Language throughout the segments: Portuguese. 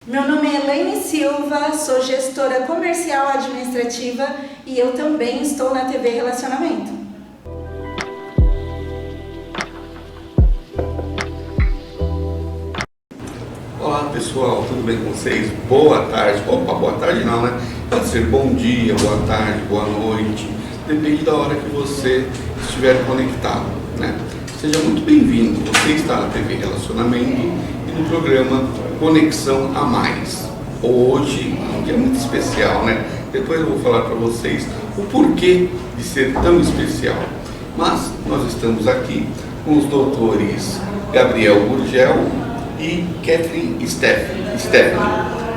Meu nome é Elaine Silva, sou gestora comercial administrativa e eu também estou na TV Relacionamento. Olá pessoal, tudo bem com vocês? Boa tarde. Opa, boa tarde não, né? Pode ser bom dia, boa tarde, boa noite, depende da hora que você estiver conectado, né? Seja muito bem-vindo, você está na TV Relacionamento e no programa Conexão a Mais. Hoje é um dia muito especial, né? Depois eu vou falar para vocês o porquê de ser tão especial. Mas nós estamos aqui com os doutores Gabriel Gurgel e Catherine Stephanie.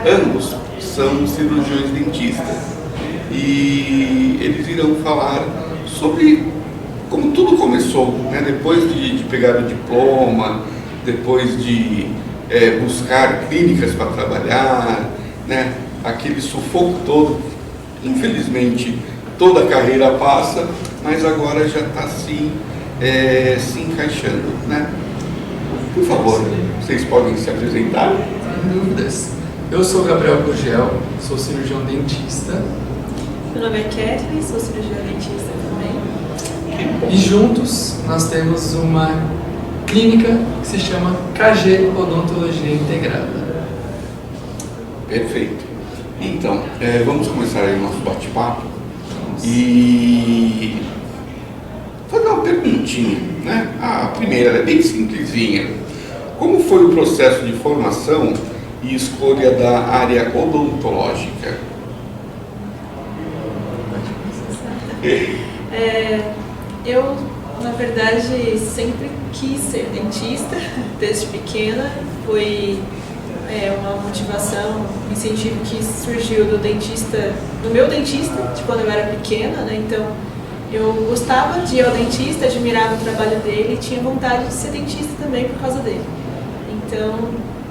Ambos são cirurgiões dentistas e eles irão falar sobre como tudo começou, né? Depois de pegar o diploma, depois de buscar clínicas para trabalhar, né? Aquele sufoco todo. Infelizmente toda a carreira passa, mas agora já está se encaixando, né? Por favor, vocês podem se apresentar? Sem dúvidas. Eu sou Gabriel Gurgel, sou cirurgião dentista. Meu nome é Catherine, sou cirurgiã dentista também. E juntos nós temos uma clínica que se chama KG Odontologia Integrada. Perfeito. Então, vamos começar aí o nosso bate-papo e fazer uma perguntinha, né? A primeira é bem simplesinha. Como foi o processo de formação e escolha da área odontológica? Eu, na verdade, sempre quis ser dentista, desde pequena. Foi uma motivação, um incentivo que surgiu do meu dentista, de quando eu era pequena, né? Então, eu gostava de ir ao dentista, admirava o trabalho dele e tinha vontade de ser dentista também por causa dele. Então,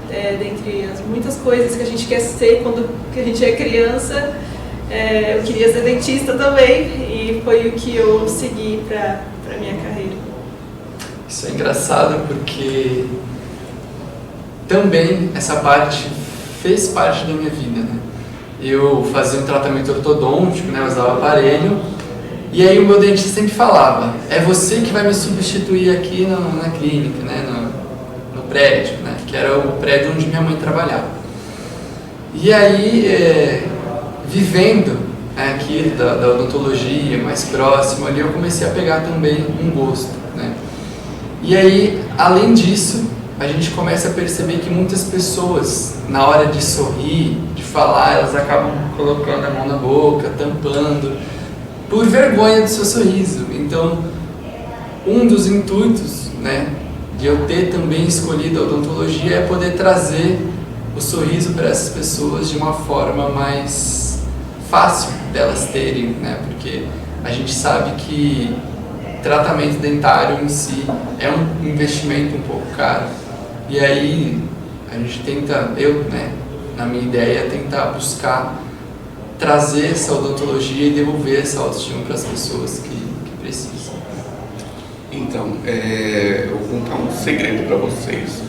dentre as muitas coisas que a gente quer ser quando a gente é criança, eu queria ser dentista também e foi o que eu segui para a minha carreira. Isso é engraçado porque também essa parte fez parte da minha vida, né? Eu fazia um tratamento ortodôntico, né? Eu usava aparelho. E aí o meu dentista sempre falava, é você que vai me substituir aqui na clínica, né, no prédio, né, que era o prédio onde minha mãe trabalhava. E aí, vivendo aqui da odontologia mais próximo ali, eu comecei a pegar também um gosto, né. E aí, além disso, a gente começa a perceber que muitas pessoas, na hora de sorrir, de falar, elas acabam colocando a mão na boca, tampando, por vergonha do seu sorriso. Então, um dos intuitos, né, de eu ter também escolhido a odontologia é poder trazer o sorriso para essas pessoas de uma forma mais fácil delas terem, né, porque a gente sabe que tratamento dentário em si é um investimento um pouco caro. E aí, a gente tenta, na minha ideia, é tentar buscar trazer essa odontologia e devolver essa autoestima para as pessoas que precisam. Então, eu vou contar um segredo para vocês,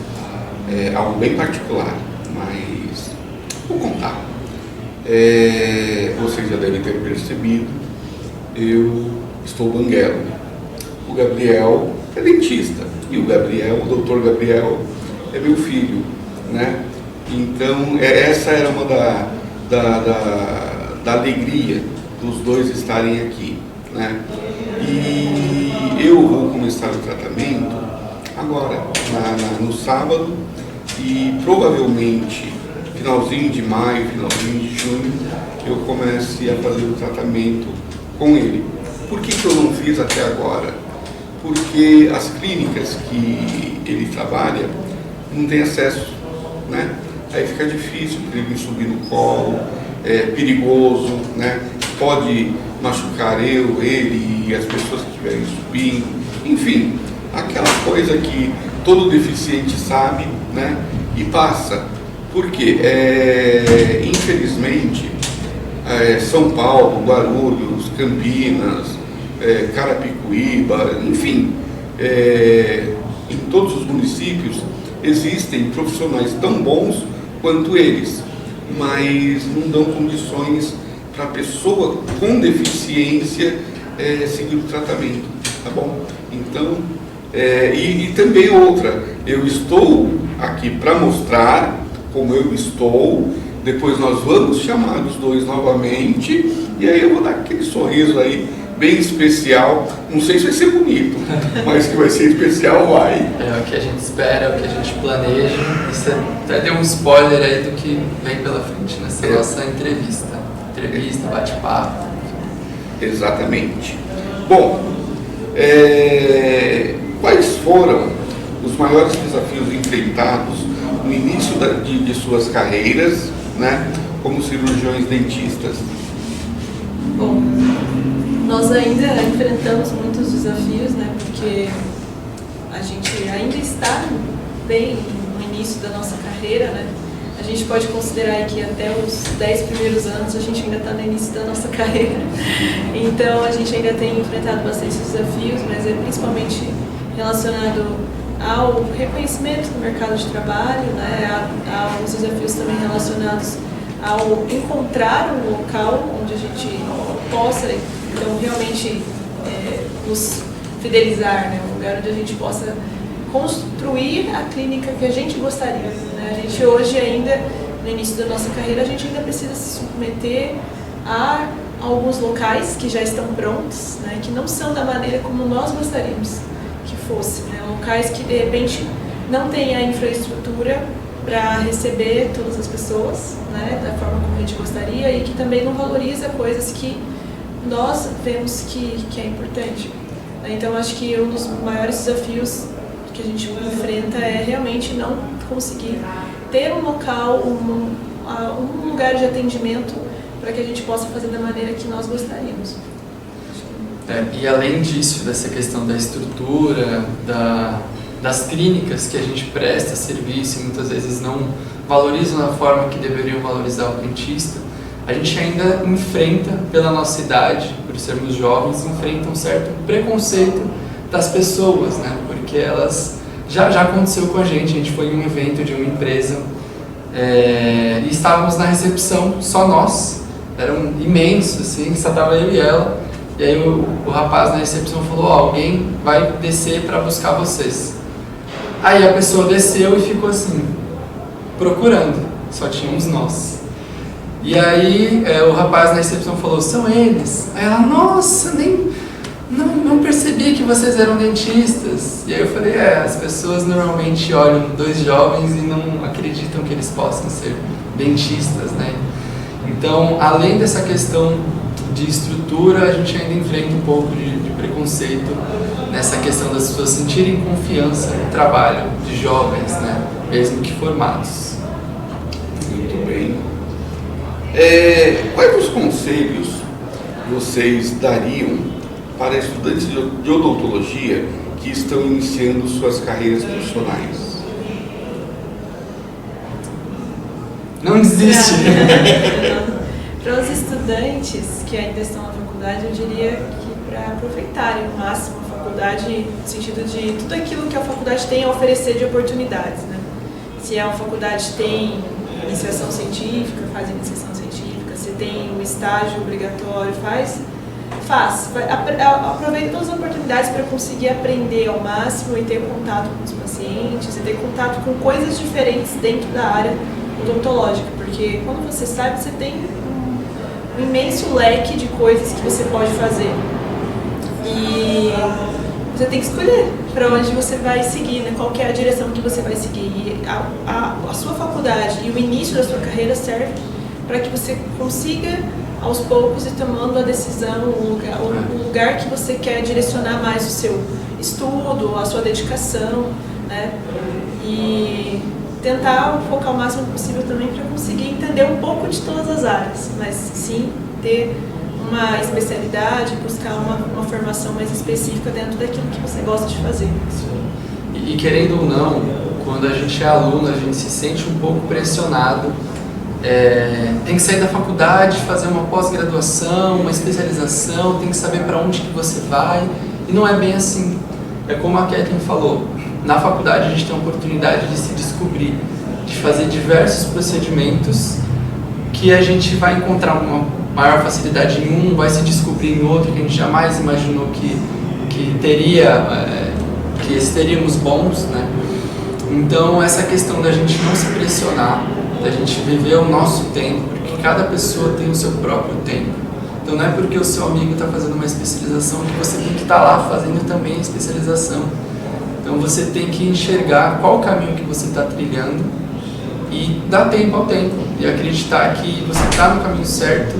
algo bem particular, mas vou contar. Vocês já devem ter percebido, eu estou banguelo. O Gabriel é dentista e o doutor Gabriel é meu filho, né? Então, essa era uma da alegria dos dois estarem aqui, né? E eu vou começar o tratamento agora, no sábado, e provavelmente finalzinho de maio, finalzinho de junho, eu comece a fazer o tratamento com ele. Por que eu não fiz até agora? Porque as clínicas que ele trabalha não tem acesso, né? Aí fica difícil para ele subir no colo, é perigoso, né? Pode machucar ele e as pessoas que estiverem subindo, enfim, aquela coisa que todo deficiente sabe, né? E passa. Por quê? Infelizmente, São Paulo, Guarulhos, Campinas, Carapicuíba, enfim, em todos os municípios existem profissionais tão bons quanto eles, mas não dão condições para a pessoa com deficiência seguir o tratamento, tá bom? Então, e também outra, eu estou aqui para mostrar como eu estou, depois nós vamos chamar os dois novamente, e aí eu vou dar aquele sorriso aí, bem especial, não sei se vai ser bonito, mas que vai ser especial, vai. É o que a gente espera, é o que a gente planeja, e você até deu um spoiler aí do que vem pela frente nessa nossa entrevista, bate-papo. Exatamente. Bom, quais foram os maiores desafios enfrentados no início de suas carreiras, né, como cirurgiões dentistas? Bom, nós ainda enfrentamos muitos desafios, né, porque a gente ainda está bem no início da nossa carreira, né. A gente pode considerar aí que até os 10 primeiros anos a gente ainda está no início da nossa carreira. Então a gente ainda tem enfrentado bastante desafios, mas é principalmente relacionado ao reconhecimento do mercado de trabalho, né, aos desafios também relacionados ao encontrar um local onde a gente possa, então, realmente nos fidelizar, né, um lugar onde a gente possa construir a clínica que a gente gostaria. Né? A gente hoje ainda, no início da nossa carreira, a gente ainda precisa se submeter a alguns locais que já estão prontos, né, que não são da maneira como nós gostaríamos que fosse, né? Locais que de repente não têm a infraestrutura para receber todas as pessoas, né, da forma como a gente gostaria, e que também não valoriza coisas que nós vemos que é importante. Então acho que um dos maiores desafios que a gente enfrenta é realmente não conseguir ter um local, um lugar de atendimento para que a gente possa fazer da maneira que nós gostaríamos. E além disso, dessa questão da estrutura, das clínicas que a gente presta serviço e muitas vezes não valorizam da forma que deveriam valorizar o dentista, a gente ainda enfrenta, pela nossa idade, por sermos jovens, enfrenta um certo preconceito das pessoas, né? Porque elas... Já aconteceu com a gente foi em um evento de uma empresa e estávamos na recepção, só nós, era um imenso, assim, só estava eu e ela, e aí o rapaz na recepção falou, alguém vai descer para buscar vocês. Aí a pessoa desceu e ficou assim, procurando, só tínhamos nós. E aí o rapaz na recepção falou, são eles. Aí ela, nossa, não percebi que vocês eram dentistas. E aí eu falei, as pessoas normalmente olham dois jovens e não acreditam que eles possam ser dentistas, né? Então, além dessa questão de estrutura, a gente ainda enfrenta um pouco de preconceito nessa questão das pessoas sentirem confiança no trabalho de jovens, né? Mesmo que formados. Muito bem. Quais os conselhos vocês dariam para estudantes de odontologia que estão iniciando suas carreiras profissionais? Não desiste! Para os estudantes que ainda estão na faculdade, eu diria que para aproveitarem ao máximo a faculdade, no sentido de tudo aquilo que a faculdade tem a oferecer de oportunidades, né? Se a faculdade tem iniciação científica, faz iniciação científica, se tem um estágio obrigatório, aproveite todas as oportunidades para conseguir aprender ao máximo e ter contato com os pacientes, e ter contato com coisas diferentes dentro da área odontológica, porque quando você sabe, você tem um imenso leque de coisas que você pode fazer e você tem que escolher para onde você vai seguir, né? Qual que é a direção que você vai seguir. E a sua faculdade e o início da sua carreira serve para que você consiga aos poucos ir tomando a decisão, o lugar que você quer direcionar mais o seu estudo, a sua dedicação, né? E tentar focar o máximo possível também para conseguir entender um pouco de todas as áreas, mas sim ter uma especialidade, buscar uma formação mais específica dentro daquilo que você gosta de fazer. E querendo ou não, quando a gente é aluno, a gente se sente um pouco pressionado. Tem que sair da faculdade, fazer uma pós-graduação, uma especialização, tem que saber para onde que você vai, e não é bem assim. É como a Kathleen falou, na faculdade a gente tem a oportunidade de se descobrir, de de fazer diversos procedimentos que a gente vai encontrar uma maior facilidade em um, vai se descobrir em outro que a gente jamais imaginou que teríamos bons, né? Então essa questão da gente não se pressionar, da gente viver o nosso tempo, porque cada pessoa tem o seu próprio tempo. Então não é porque o seu amigo está fazendo uma especialização que você tem que estar lá fazendo também a especialização. Então você tem que enxergar qual o caminho que você está trilhando e dar tempo ao tempo e acreditar que você está no caminho certo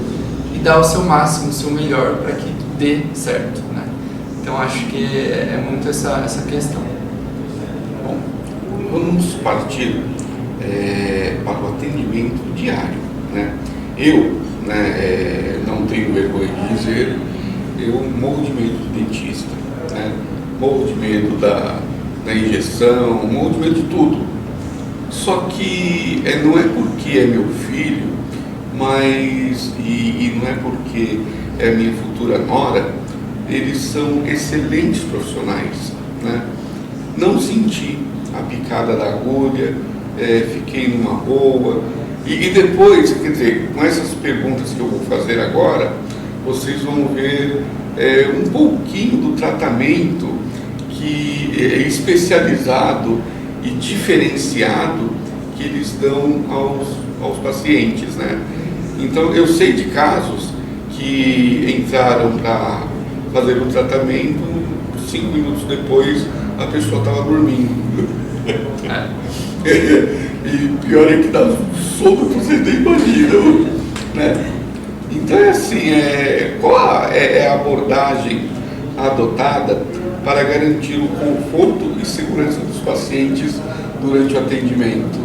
e dar o seu máximo, o seu melhor para que dê certo, né? Então acho que é muito essa questão. Bom, vamos partir para o atendimento diário, né? Eu, né, não tenho vergonha de dizer, eu morro de medo do dentista, né? Morro de medo da injeção, morro de medo de tudo. Só que não é porque é meu filho, mas e não é porque é minha futura nora, eles são excelentes profissionais, né? Não senti a picada da agulha, fiquei numa boa. E depois, quer dizer, com essas perguntas que eu vou fazer agora, vocês vão ver um pouquinho do tratamento que é especializado e diferenciado que eles dão aos pacientes, né? Então, eu sei de casos que entraram para fazer o tratamento, 5 minutos depois a pessoa estava dormindo. E pior é que dá sono que vocês nem imaginam, né? Então é assim, qual é a abordagem adotada para garantir o conforto e segurança dos pacientes durante o atendimento?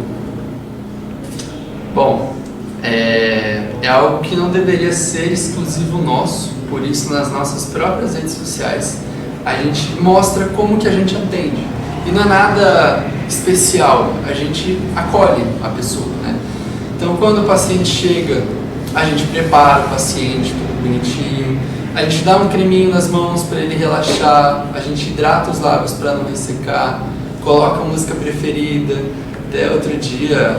Bom, é algo que não deveria ser exclusivo nosso, por isso nas nossas próprias redes sociais a gente mostra como que a gente atende. E não é nada especial, a gente acolhe a pessoa, né? Então quando o paciente chega, a gente prepara o paciente, tudo bonitinho, a gente dá um creminho nas mãos para ele relaxar, a gente hidrata os lábios para não ressecar, coloca a música preferida. Até outro dia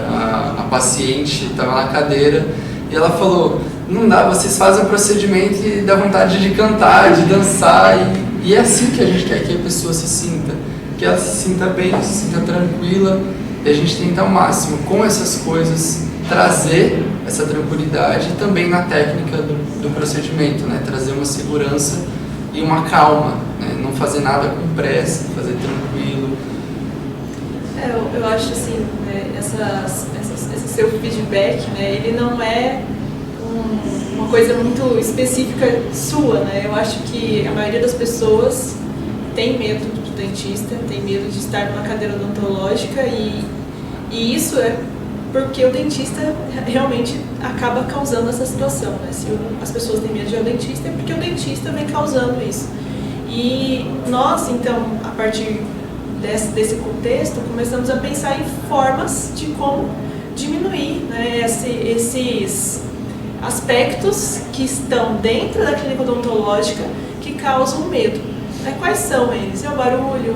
a paciente estava na cadeira e ela falou, não dá, vocês fazem o procedimento e dá vontade de cantar, de dançar, e é assim que a gente quer que a pessoa se sinta, que ela se sinta bem, se sinta tranquila, e a gente tenta ao máximo com essas coisas trazer essa tranquilidade e também na técnica do procedimento, né? Trazer uma segurança e uma calma, né? Não fazer nada com pressa, fazer tranquilo. Eu acho assim, né, esse seu feedback, né, ele não é uma coisa muito específica sua, né? Eu acho que a maioria das pessoas tem medo do dentista, tem medo de estar numa cadeira odontológica e isso é porque o dentista realmente acaba causando essa situação, né? Se as pessoas têm medo de ir ao dentista é porque o dentista vem causando isso. E nós, então, a partir desse contexto, começamos a pensar em formas de como diminuir, né, esses aspectos que estão dentro da clínica odontológica que causam medo. Quais são eles? É o barulho,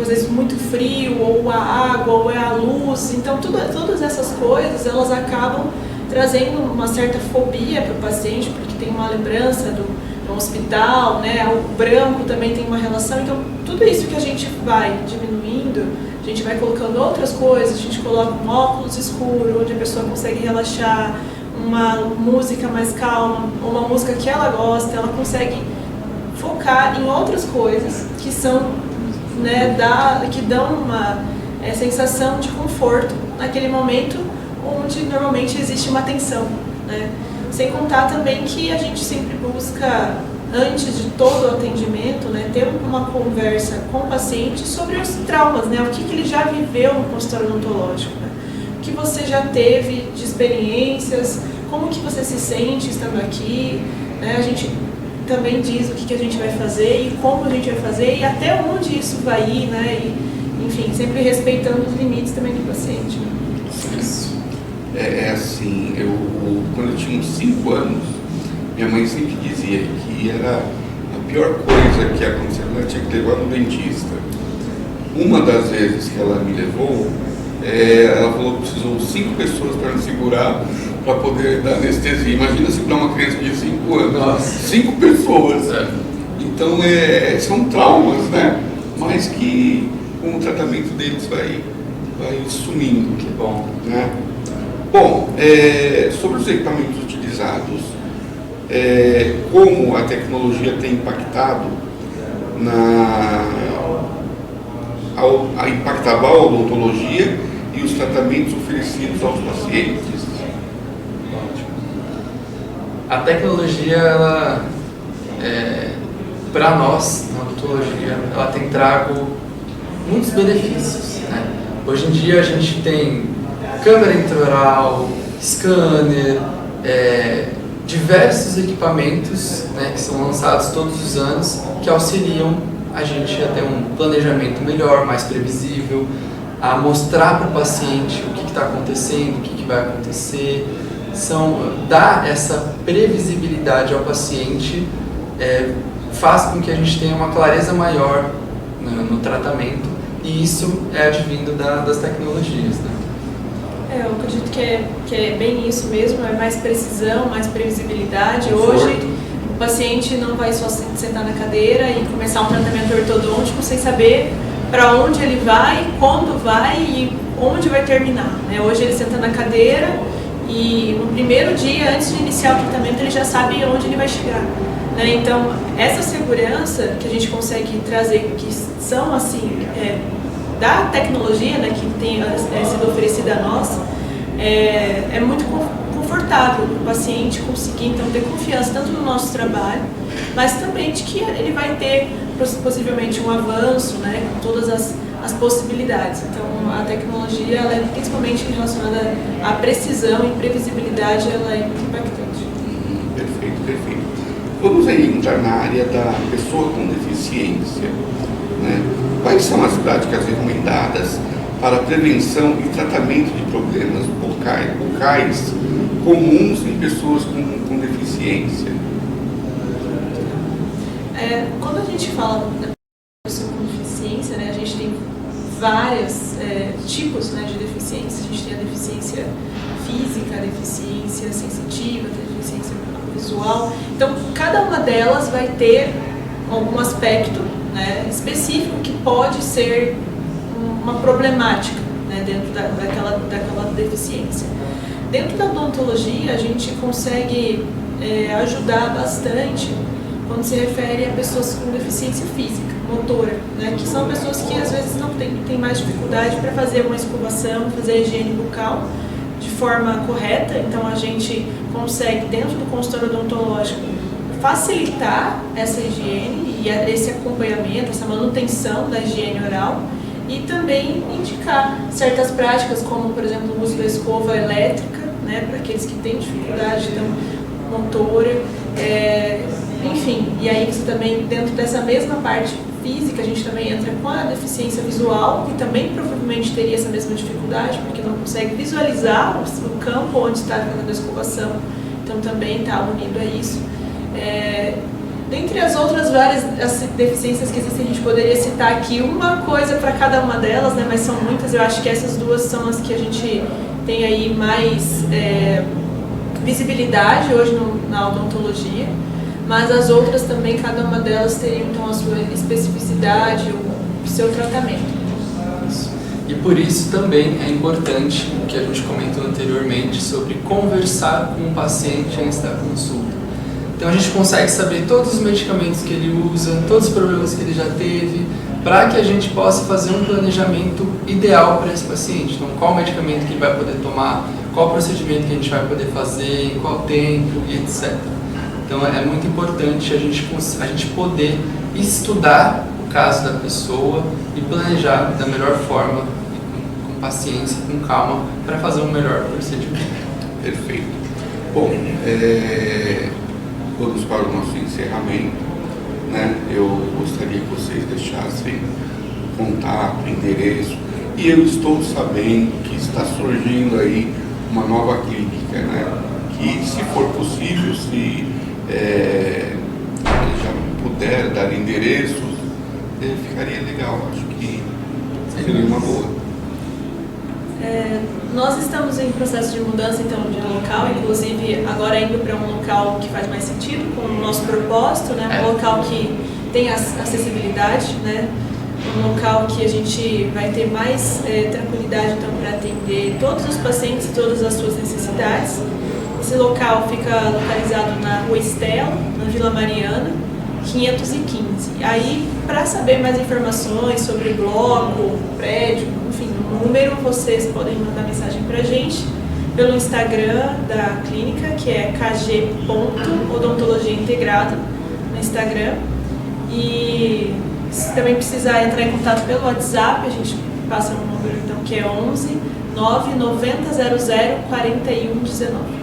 às vezes muito frio, ou a água, ou é a luz. Então todas essas coisas elas acabam trazendo uma certa fobia para o paciente, porque tem uma lembrança do hospital, né? O branco também tem uma relação. Então tudo isso que a gente vai diminuindo, a gente vai colocando outras coisas, a gente coloca um óculos escuro, onde a pessoa consegue relaxar, uma música mais calma, uma música que ela gosta, ela consegue focar em outras coisas que são, né, que dão uma sensação de conforto naquele momento onde normalmente existe uma tensão, né? Sem contar também que a gente sempre busca, antes de todo o atendimento, né, ter uma conversa com o paciente sobre os traumas, né? O que ele já viveu no consultório odontológico, né? O que você já teve de experiências, como que você se sente estando aqui, né? A gente também diz o que a gente vai fazer e como a gente vai fazer e até onde isso vai ir, né? E, enfim, sempre respeitando os limites também do paciente, né? Isso. Assim, quando eu tinha uns 5 anos, minha mãe sempre dizia que era a pior coisa que ia acontecer, ela tinha que levar no dentista. Uma das vezes que ela me levou, ela falou que precisou 5 pessoas para me segurar para poder dar anestesia. Imagina segurar uma criança de 5 anos. Nossa. 5 pessoas. Então são traumas, né? Mas que com o tratamento deles vai sumindo. Que bom. Né? Bom, sobre os equipamentos utilizados, como a tecnologia tem impactado impactava a odontologia e os tratamentos oferecidos aos pacientes. A tecnologia, ela, para nós, na odontologia, ela tem trago muitos benefícios, né? Hoje em dia a gente tem câmera intraoral, scanner, diversos equipamentos, né, que são lançados todos os anos, que auxiliam a gente a ter um planejamento melhor, mais previsível, a mostrar para o paciente o que está acontecendo, o que vai acontecer. Dar essa previsibilidade ao paciente faz com que a gente tenha uma clareza maior no tratamento, e isso é advindo das tecnologias, né? Eu acredito que é bem isso mesmo, é mais precisão, mais previsibilidade. Conforto. Hoje o paciente não vai só sentar na cadeira e começar um tratamento ortodôntico sem saber para onde ele vai, quando vai e onde vai terminar, né? Hoje ele senta na cadeira e no primeiro dia, antes de iniciar o tratamento, ele já sabe onde ele vai chegar, né? Então, essa segurança que a gente consegue trazer, que são assim, da tecnologia, né, que tem sido oferecida a nós, é muito confortável para o paciente conseguir, então, ter confiança tanto no nosso trabalho, mas também de que ele vai ter possivelmente um avanço, né, com todas as possibilidades. Então, a tecnologia, ela é principalmente relacionada à precisão e previsibilidade, ela é muito impactante. Perfeito. Vamos aí entrar na área da pessoa com deficiência, né? Quais são as práticas recomendadas para a prevenção e tratamento de problemas bucais comuns em pessoas com deficiência? Quando a gente fala da pessoa com deficiência, né, a gente tem vários tipos, né, de deficiência. A gente tem a deficiência física, a deficiência sensitiva, a deficiência visual. Então, cada uma delas vai ter algum aspecto, né, específico que pode ser uma problemática, né, dentro daquela deficiência. Dentro da odontologia, a gente consegue ajudar bastante quando se refere a pessoas com deficiência física, motora, né, que são pessoas que às vezes não têm mais dificuldade para fazer uma escovação, fazer a higiene bucal de forma correta. Então a gente consegue, dentro do consultório odontológico, facilitar essa higiene e esse acompanhamento, essa manutenção da higiene oral, e também indicar certas práticas, como por exemplo o uso da escova elétrica, né, para aqueles que têm dificuldade motora, enfim. E aí você também, dentro dessa mesma parte física, a gente também entra com a deficiência visual, que também provavelmente teria essa mesma dificuldade, porque não consegue visualizar o campo onde está fazendo a escovação, então também está unido a isso. Dentre as outras várias deficiências que existem, a gente poderia citar aqui uma coisa para cada uma delas, né, mas são muitas. Eu acho que essas duas são as que a gente tem aí mais visibilidade hoje na odontologia, mas as outras também, cada uma delas teria então a sua especificidade, o seu tratamento. E por isso também é importante o que a gente comentou anteriormente sobre conversar com o paciente antes da consulta. Então a gente consegue saber todos os medicamentos que ele usa, todos os problemas que ele já teve, para que a gente possa fazer um planejamento ideal para esse paciente. Então, qual medicamento que ele vai poder tomar, qual procedimento que a gente vai poder fazer, em qual tempo e etc. Então é muito importante a gente poder estudar o caso da pessoa e planejar da melhor forma, com paciência, com calma, para fazer um melhor procedimento. Perfeito. Bom, vamos para o nosso encerramento, né? Eu gostaria que vocês deixassem contato, endereço, e eu estou sabendo que está surgindo aí uma nova clínica, né? Que, se for possível, se já puder dar endereços, ficaria legal. Acho que Seria uma boa. Nós estamos em processo de mudança então de local, inclusive agora indo para um local que faz mais sentido com o nosso propósito, né? Um local que tem acessibilidade, né? Um local que a gente vai ter mais tranquilidade então para atender todos os pacientes e todas as suas necessidades. Esse local fica localizado na Rua Estela, na Vila Mariana, 515. Aí, para saber mais informações sobre o bloco, prédio, enfim, o número, vocês podem mandar mensagem para a gente pelo Instagram da clínica, que é kg.odontologia integrada no Instagram. E se também precisar entrar em contato pelo WhatsApp, a gente passa um número então que é 11 990 00 4119.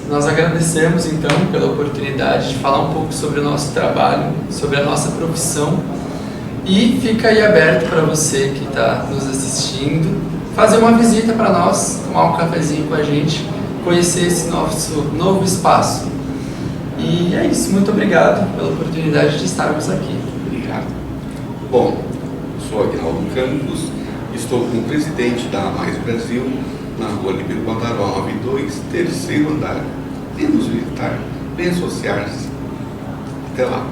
Nós agradecemos então pela oportunidade de falar um pouco sobre o nosso trabalho, sobre a nossa profissão, e fica aí aberto para você que está nos assistindo fazer uma visita para nós, tomar um cafezinho com a gente, conhecer esse nosso novo espaço. E é isso, muito obrigado pela oportunidade de estarmos aqui. Obrigado. Bom, sou Aguinaldo Campos, estou com o presidente da Mais Brasil, na Rua Líbero Badaró 92, terceiro andar. Venha nos visitar, venha associar-se. Até lá.